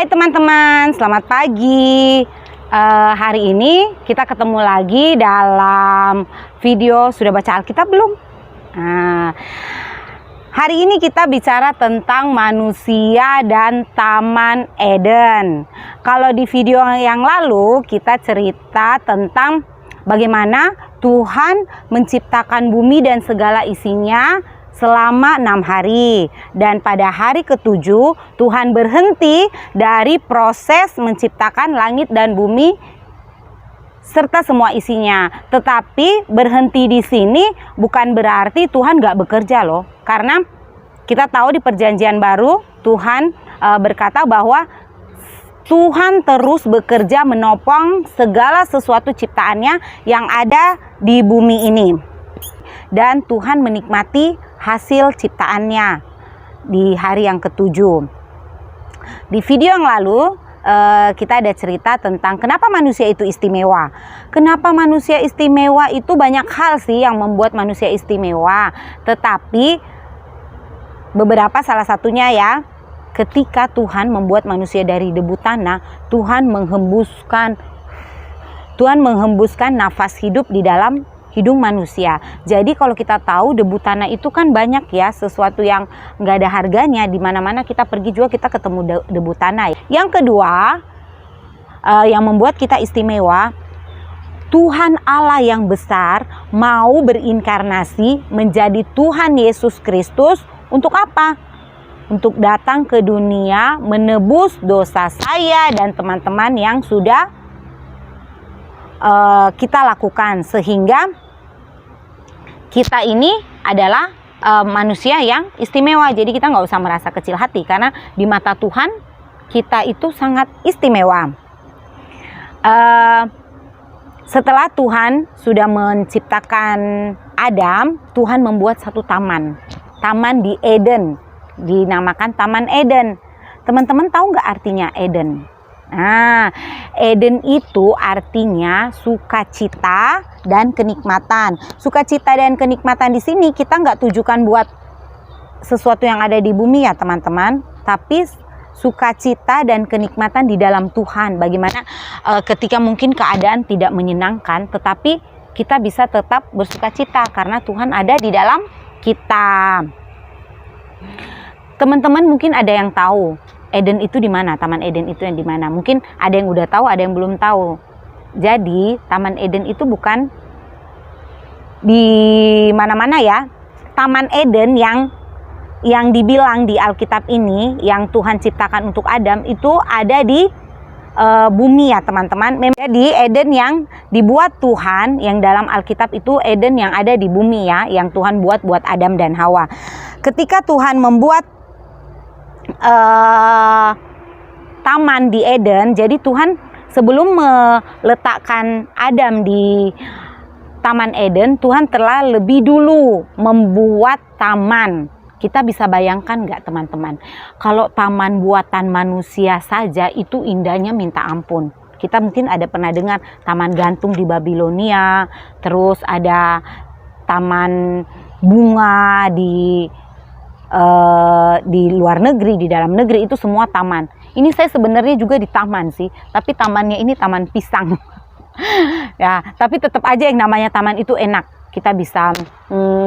Hai teman-teman, selamat pagi. Hari ini kita ketemu lagi dalam video Sudah Baca Alkitab Belum? Hari ini kita bicara tentang manusia dan Taman Eden. Kalau di video yang lalu kita cerita tentang bagaimana Tuhan menciptakan bumi dan segala isinya selama 6 hari, dan pada hari ke-7 Tuhan berhenti dari proses menciptakan langit dan bumi serta semua isinya. Tetapi berhenti di sini bukan berarti Tuhan gak bekerja loh, karena kita tahu di Perjanjian Baru Tuhan berkata bahwa Tuhan terus bekerja menopang segala sesuatu ciptaannya yang ada di bumi ini, dan Tuhan menikmati hasil ciptaannya di hari yang ke-7. Di video yang lalu kita ada cerita tentang kenapa manusia itu istimewa. Kenapa manusia istimewa itu banyak hal sih yang membuat manusia istimewa. Tetapi beberapa salah satunya ya, ketika Tuhan membuat manusia dari debu tanah, Tuhan menghembuskan nafas hidup di dalam hidung manusia. Jadi kalau kita tahu debu tanah itu kan banyak ya, sesuatu yang nggak ada harganya. Di mana-mana kita pergi juga kita ketemu debu tanah. Yang kedua, yang membuat kita istimewa, Tuhan Allah yang besar mau berinkarnasi menjadi Tuhan Yesus Kristus. Untuk apa? Untuk datang ke dunia menebus dosa saya dan teman-teman yang sudah kita lakukan, sehingga kita ini adalah manusia yang istimewa. Jadi kita nggak usah merasa kecil hati, karena di mata Tuhan kita itu sangat istimewa. Setelah Tuhan sudah menciptakan Adam, Tuhan membuat satu taman di Eden, dinamakan Taman Eden. Teman-teman tahu nggak artinya Eden? Nah, Eden itu artinya sukacita dan kenikmatan. Sukacita dan kenikmatan di sini kita nggak tujukan buat sesuatu yang ada di bumi ya teman-teman, tapi sukacita dan kenikmatan di dalam Tuhan. Bagaimana ketika mungkin keadaan tidak menyenangkan, tetapi kita bisa tetap bersukacita karena Tuhan ada di dalam kita. Teman-teman mungkin ada yang tahu Eden itu di mana? Taman Eden itu yang di mana? Mungkin ada yang udah tahu, ada yang belum tahu. Jadi, Taman Eden itu bukan di mana-mana ya. Taman Eden yang dibilang di Alkitab ini, yang Tuhan ciptakan untuk Adam, itu ada di bumi ya teman-teman. Jadi, Eden yang dibuat Tuhan, yang dalam Alkitab itu Eden yang ada di bumi ya, yang Tuhan buat Adam dan Hawa. Ketika Tuhan membuat taman di Eden, jadi Tuhan sebelum meletakkan Adam di Taman Eden, Tuhan telah lebih dulu membuat taman. Kita bisa bayangkan nggak teman-teman, kalau taman buatan manusia saja itu indahnya minta ampun. Kita mungkin ada pernah dengar taman gantung di Babilonia, terus ada taman bunga di luar negeri, di dalam negeri, itu semua taman. Ini saya sebenarnya juga di taman sih, tapi tamannya ini taman pisang. Ya, tapi tetap aja yang namanya taman itu enak. Kita bisa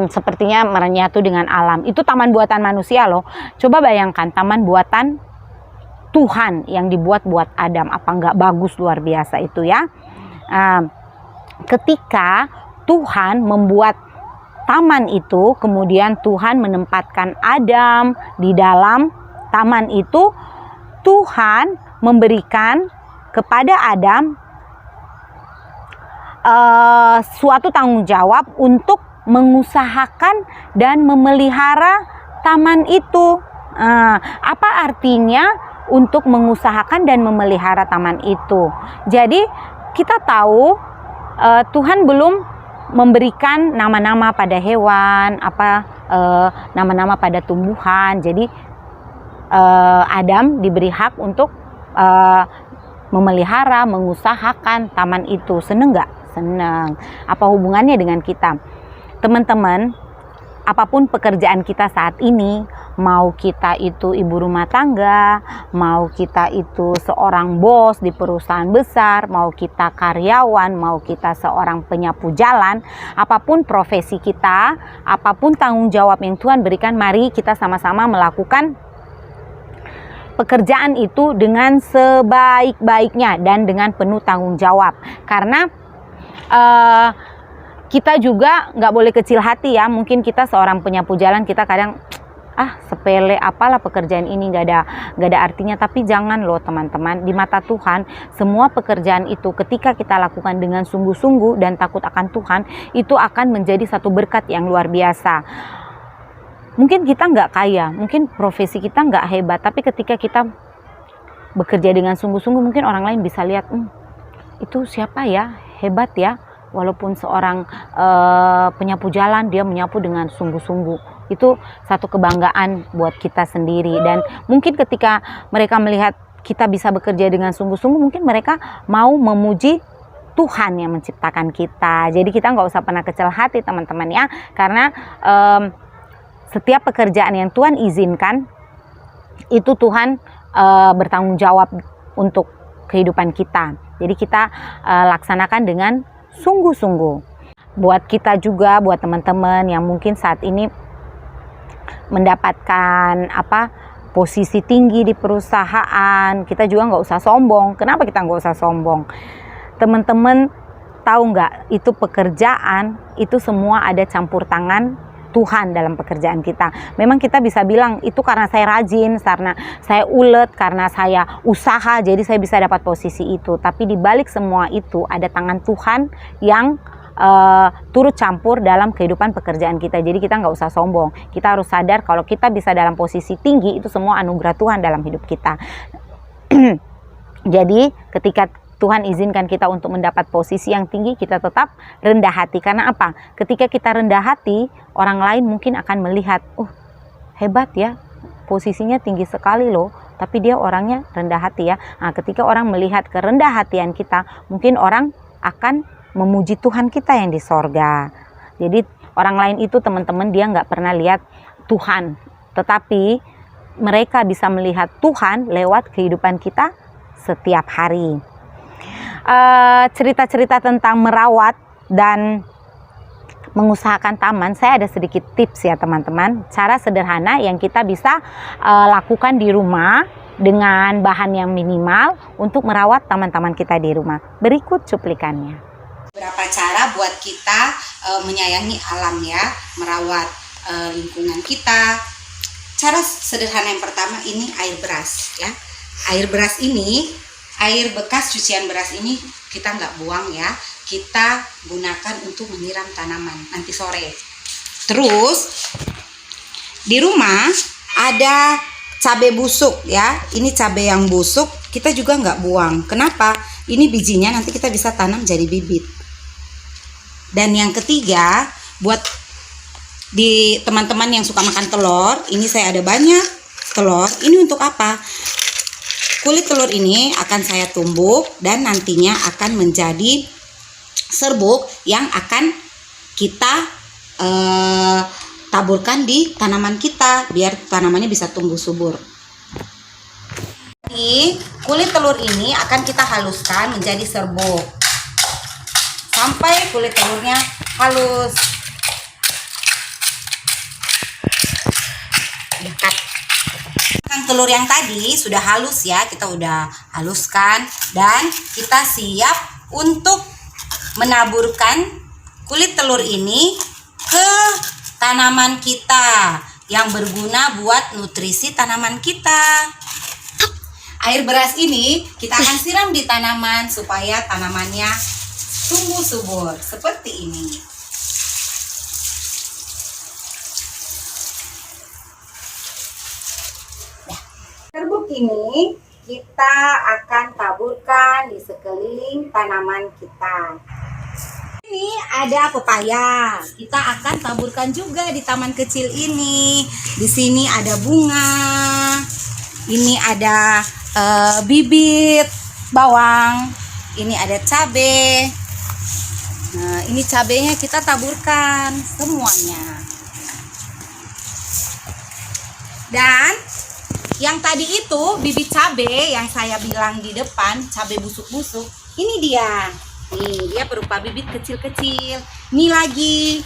sepertinya menyatu dengan alam. Itu taman buatan manusia loh. Coba bayangkan taman buatan Tuhan yang dibuat buat Adam, apa nggak bagus luar biasa itu ya. Ketika Tuhan membuat taman itu, kemudian Tuhan menempatkan Adam di dalam taman itu, Tuhan memberikan kepada Adam suatu tanggung jawab untuk mengusahakan dan memelihara taman itu. Apa artinya untuk mengusahakan dan memelihara taman itu? Jadi kita tahu Tuhan belum memberikan nama-nama pada hewan, nama-nama pada tumbuhan. Jadi Adam diberi hak untuk memelihara, mengusahakan taman itu. Seneng nggak? Seneng. Apa hubungannya dengan kita? Teman-teman, apapun pekerjaan kita saat ini, mau kita itu ibu rumah tangga, mau kita itu seorang bos di perusahaan besar, mau kita karyawan, mau kita seorang penyapu jalan, apapun profesi kita, apapun tanggung jawab yang Tuhan berikan, mari kita sama-sama melakukan pekerjaan itu dengan sebaik-baiknya dan dengan penuh tanggung jawab. Karena kita juga nggak boleh kecil hati ya. Mungkin kita seorang penyapu jalan, kita kadang sepele, apalah pekerjaan ini, nggak ada artinya. Tapi jangan loh teman-teman, di mata Tuhan semua pekerjaan itu ketika kita lakukan dengan sungguh-sungguh dan takut akan Tuhan, itu akan menjadi satu berkat yang luar biasa. Mungkin kita nggak kaya, mungkin profesi kita nggak hebat, tapi ketika kita bekerja dengan sungguh-sungguh, mungkin orang lain bisa lihat, itu siapa ya, hebat ya. Walaupun seorang penyapu jalan, dia menyapu dengan sungguh-sungguh. Itu satu kebanggaan buat kita sendiri. Dan mungkin ketika mereka melihat kita bisa bekerja dengan sungguh-sungguh, mungkin mereka mau memuji Tuhan yang menciptakan kita. Jadi kita nggak usah pernah kecil hati teman-teman ya. Karena setiap pekerjaan yang Tuhan izinkan, itu Tuhan bertanggung jawab untuk kehidupan kita. Jadi kita laksanakan dengan sungguh-sungguh. Buat kita juga, buat teman-teman yang mungkin saat ini mendapatkan posisi tinggi di perusahaan, kita juga nggak usah sombong. Kenapa kita nggak usah sombong? Teman-teman tahu nggak, itu pekerjaan itu semua ada campur tangan Tuhan dalam pekerjaan kita. Memang kita bisa bilang itu karena saya rajin, karena saya ulet, karena saya usaha, jadi saya bisa dapat posisi itu. Tapi di balik semua itu ada tangan Tuhan yang turut campur dalam kehidupan pekerjaan kita. Jadi kita nggak usah sombong. Kita harus sadar kalau kita bisa dalam posisi tinggi, itu semua anugerah Tuhan dalam hidup kita. Jadi ketika Tuhan izinkan kita untuk mendapat posisi yang tinggi, kita tetap rendah hati. Karena apa? Ketika kita rendah hati, orang lain mungkin akan melihat, hebat ya, posisinya tinggi sekali loh, tapi dia orangnya rendah hati ya. Nah, ketika orang melihat kerendah hatian kita, mungkin orang akan memuji Tuhan kita yang di sorga. Jadi orang lain itu teman-teman, dia nggak pernah lihat Tuhan, tetapi mereka bisa melihat Tuhan lewat kehidupan kita setiap hari. Cerita-cerita tentang merawat dan mengusahakan taman, saya ada sedikit tips ya teman-teman, cara sederhana yang kita bisa lakukan di rumah dengan bahan yang minimal untuk merawat taman-taman kita di rumah. Berikut cuplikannya. Beberapa cara buat kita menyayangi alam ya, merawat lingkungan kita. Cara sederhana yang pertama ini air beras ya. Air beras ini, air bekas cucian beras ini kita nggak buang ya, kita gunakan untuk menyiram tanaman nanti sore. Terus di rumah ada cabai busuk ya, ini cabai yang busuk kita juga nggak buang. Kenapa? Ini bijinya nanti kita bisa tanam jadi bibit. Dan yang ketiga, buat di teman-teman yang suka makan telur, ini saya ada banyak telur. Ini untuk apa? Kulit telur ini akan saya tumbuk dan nantinya akan menjadi serbuk yang akan kita taburkan di tanaman kita biar tanamannya bisa tumbuh subur. Jadi kulit telur ini akan kita haluskan menjadi serbuk sampai kulit telurnya halus. Dekat. Telur yang tadi sudah halus ya, kita udah haluskan dan kita siap untuk menaburkan kulit telur ini ke tanaman kita yang berguna buat nutrisi tanaman kita. Air beras ini kita akan siram di tanaman supaya tanamannya tumbuh subur seperti ini. Serbuk ini kita akan taburkan di sekeliling tanaman kita. Ini ada pepaya, kita akan taburkan juga di taman kecil ini. Di sini ada bunga, ini ada bibit bawang, ini ada cabai. Nah, ini cabainya kita taburkan semuanya. Dan yang tadi itu bibit cabai yang saya bilang di depan, cabai busuk-busuk, ini dia. Nih, dia berupa bibit kecil-kecil. Nih lagi.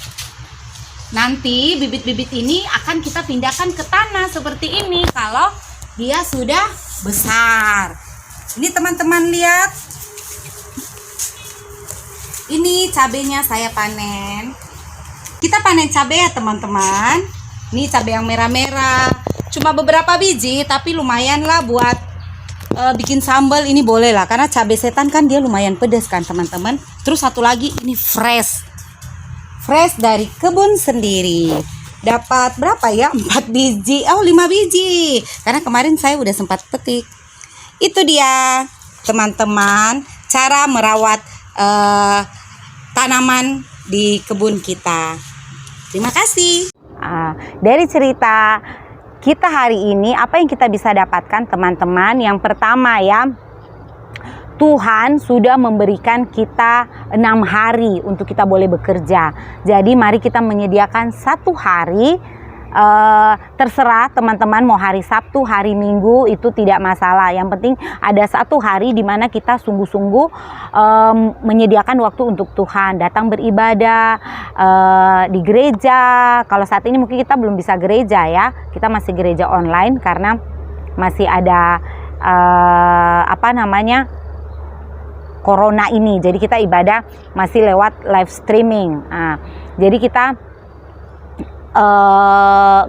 Nanti bibit-bibit ini akan kita pindahkan ke tanah seperti ini kalau dia sudah besar. Ini teman-teman lihat. Ini cabainya saya panen. Kita panen cabai ya teman-teman. Ini cabai yang merah-merah. Cuma beberapa biji tapi lumayan lah buat bikin sambal. Ini boleh lah karena cabai setan kan dia lumayan pedas kan teman-teman. Terus satu lagi ini fresh dari kebun sendiri. Dapat berapa ya? 4 biji. Oh 5 biji. Karena kemarin saya udah sempat petik. Itu dia teman-teman cara merawat tanaman di kebun kita. Terima kasih. Dari cerita kita hari ini, apa yang kita bisa dapatkan teman-teman? Yang pertama ya, Tuhan sudah memberikan kita 6 hari untuk kita boleh bekerja. Jadi mari kita menyediakan 1 hari. Terserah teman-teman mau hari Sabtu, hari Minggu itu tidak masalah. Yang penting ada 1 hari di mana kita sungguh-sungguh menyediakan waktu untuk Tuhan, datang beribadah di gereja. Kalau saat ini mungkin kita belum bisa gereja ya, kita masih gereja online karena masih ada Corona ini. Jadi kita ibadah masih lewat live streaming. Jadi kita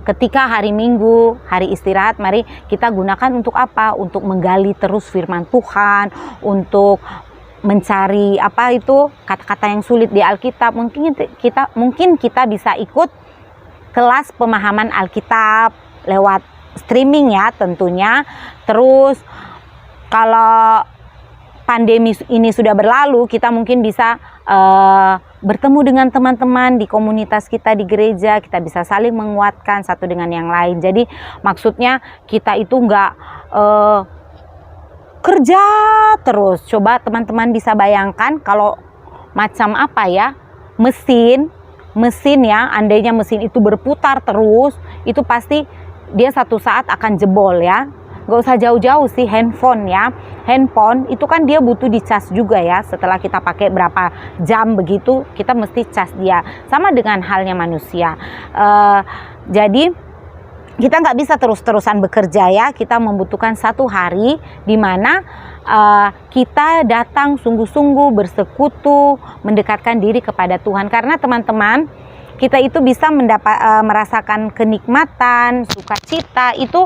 ketika hari Minggu, hari istirahat, mari kita gunakan untuk apa? Untuk menggali terus firman Tuhan, untuk mencari kata-kata yang sulit di Alkitab. Mungkin kita bisa ikut kelas pemahaman Alkitab lewat streaming ya tentunya. Terus kalau pandemi ini sudah berlalu, kita mungkin bisa bertemu dengan teman-teman di komunitas kita di gereja. Kita bisa saling menguatkan satu dengan yang lain. Jadi maksudnya kita itu nggak kerja terus. Coba teman-teman bisa bayangkan kalau macam apa ya, mesin ya, andainya mesin itu berputar terus, itu pasti dia satu saat akan jebol ya. Gak usah jauh-jauh sih, handphone ya. Handphone itu kan dia butuh dicas juga ya. Setelah kita pakai berapa jam begitu, kita mesti cas dia. Sama dengan halnya manusia. Jadi kita nggak bisa terus-terusan bekerja ya. Kita membutuhkan 1 hari di mana kita datang sungguh-sungguh bersekutu, mendekatkan diri kepada Tuhan. Karena teman-teman, kita itu bisa merasakan kenikmatan, sukacita itu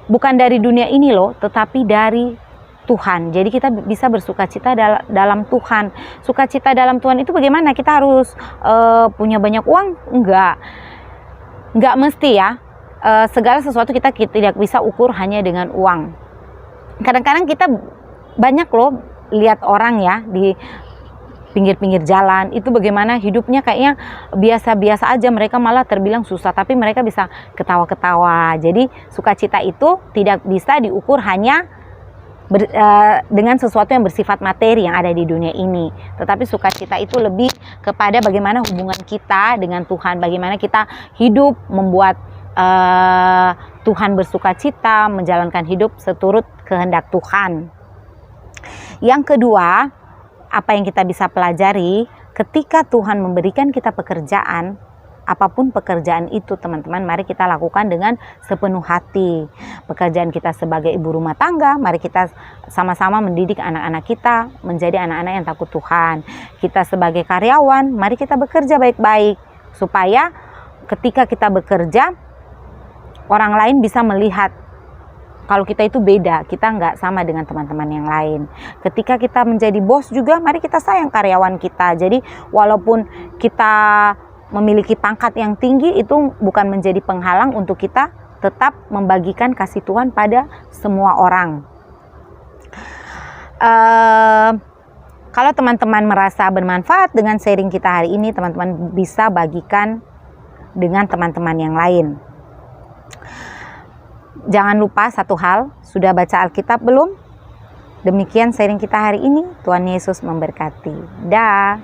bukan dari dunia ini loh, tetapi dari Tuhan. Jadi kita bisa bersukacita dalam Tuhan. Sukacita dalam Tuhan itu bagaimana? Kita harus punya banyak uang? Enggak mesti ya. Segala sesuatu kita tidak bisa ukur hanya dengan uang. Kadang-kadang kita banyak loh lihat orang ya di pinggir-pinggir jalan itu bagaimana hidupnya kayaknya biasa-biasa aja, mereka malah terbilang susah tapi mereka bisa ketawa-ketawa. Jadi sukacita itu tidak bisa diukur hanya dengan sesuatu yang bersifat materi yang ada di dunia ini, tetapi sukacita itu lebih kepada bagaimana hubungan kita dengan Tuhan, bagaimana kita hidup membuat Tuhan bersukacita, menjalankan hidup seturut kehendak Tuhan. Yang kedua, apa yang kita bisa pelajari ketika Tuhan memberikan kita pekerjaan, apapun pekerjaan itu teman-teman, mari kita lakukan dengan sepenuh hati. Pekerjaan kita sebagai ibu rumah tangga, mari kita sama-sama mendidik anak-anak kita menjadi anak-anak yang takut Tuhan. Kita sebagai karyawan, mari kita bekerja baik-baik supaya ketika kita bekerja, orang lain bisa melihat kalau kita itu beda, kita nggak sama dengan teman-teman yang lain. Ketika kita menjadi bos juga, mari kita sayang karyawan kita. Jadi walaupun kita memiliki pangkat yang tinggi, itu bukan menjadi penghalang untuk kita tetap membagikan kasih Tuhan pada semua orang. Kalau teman-teman merasa bermanfaat dengan sharing kita hari ini, teman-teman bisa bagikan dengan teman-teman yang lain. Jangan lupa satu hal, sudah baca Alkitab belum? Demikian sharing kita hari ini. Tuhan Yesus memberkati. Dah.